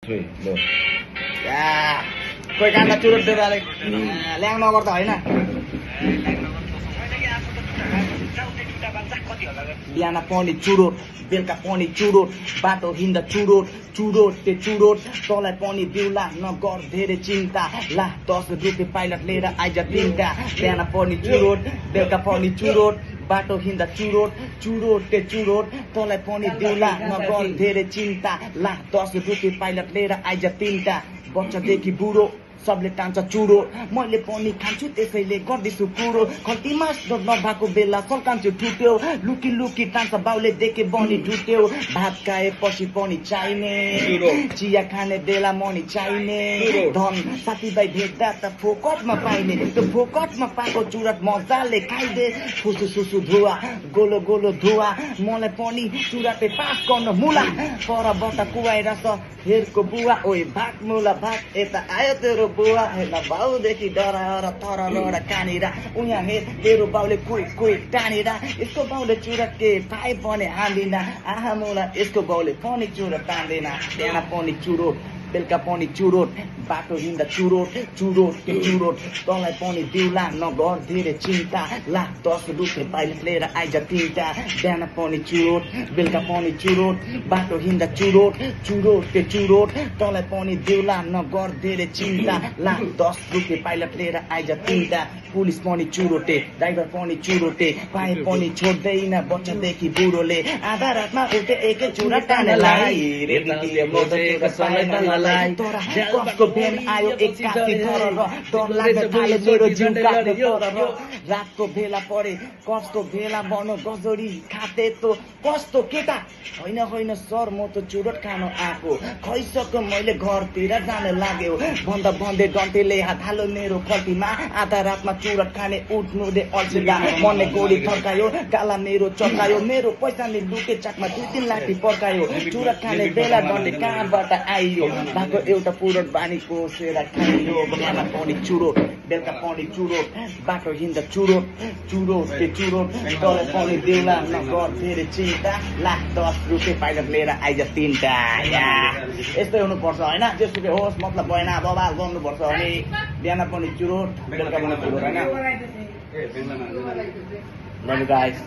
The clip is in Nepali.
3 लो कोही काँडा चुरोट दिएर ल्याङ नगर त होइन बिहान पनि चुरोट बेलुका पनि चुरोट बाटो हिँड्दा चुरोट चुरोट ते चुरोट तँलाई पनि दिउला नगर धेरै चिन्ता ला 10 रुपियाँ पाइलट लिएर आइज तिनका बिहान पनि चुरोट बेलुका पनि चुरोट बाटो हिँड्दा चुरोट चुरोट ते चुरोट तँलाई पनि दिउला नगर धेरै चिन्ता ला 10 रुपियाँ पाइलट लिएर आइज तिनका बच्चादेखि बुढो सबले टान्छ चुरो मैले पनि खान्छु त्यसैले गर्दैछु कुरो खल्तीमा नभएको बेला सल्कान्छु ठुट्यो लुकी लुकी टान्छ बाउले देखे बनी ढुट्यो भात खाएपछि पनि चाहिने चिया खाने बेला मनी चाहिने धन साथीभाइ भेट्दा त फोकटमा पाइने त्यो फोकटमा पाएको चुरट मजाले खाइदे फुसु सुसु धुवा गोलो गोलो धुवा मलाई पनि चुराटे पास गर्न मुला परबाट कुवाएर छ हेरको बुवा ओइ भाग मुला भाग यता आयो तेरो बुवा हेर्न बाउदेखि डराएर तर लडा कानेर उहाँ मेरो बाउले कोही कोही टानेर यसको बाउले चुरट के पाए पनि हान्दिन आहा मुला यसको बाउले पनि चुरट तान्दैन बिहान पनि चुरोट बेलुका पनि चुरोट बाटो हिँड्दा चुरोट चुरोट ते चुरोट तँलाई पनि दिउला नगर धेरै चिन्ता ला 10 रुपियाँ पाइलट लिएर आइज तिनटा बिहान पनि चुरोट बेलुका पनि चुरोट बाटो हिँड्दा चुरोट चुरोट ते चुरोट तँलाई पनि दिउला नगर धेरै चिन्ता ला 10 रुपियाँ पाइलट लिएर आइज तिनटा पुलिस पनि चुरोटे ड्राइभर पनि चुरोटे पाए पनि छोड्दैन बच्चादेखि बुढोले आधा रातमा उठे एकै चुरा टानेलाई कसको भेन आयो एक्कासी डर लाग्न थाल्यो मेरो जिउ काट्ने रातको बेला परे कस्तो बेला बनो गजडी खाते त कस्तो केटा होइन होइन सर म त चुरोट खान आएको खइसक्यो मैले घरतिर जान लाग्यो भन्दा भन्दै डन्टेले हात हाल्यो मेरो खल्तीमा आधा रातमा चुरोट खाने उठ्नु दे अल्छिला मनले गोली थर्कायो गाला मेरो चर्कायो मेरो पैसाले लुटे चाकमा 2-3 लाठी पर्कायो चुरोट खाने बेला डन्टे कहाँबाट आइयो भएको एउटा पुरोट बानी कोसेर खाइयो बिहान पनि चुरोट बेलुका पनि चुरोट बाटो हिँड्दा चुरोट चुरोट ते चुरोट तँलाई पनि देउला नगर धेरै चिन्ता ला 10 रुपियाँ पाइलट लिएर आइज तिनटा यस्तै हुनुपर्छ होइन जेसुकै होस् मतलब बहिना बबाल गर्नुपर्छ अनि बिहान पनि चुरोट बेलुका पनि चुरोट होइन लभ यु गाइस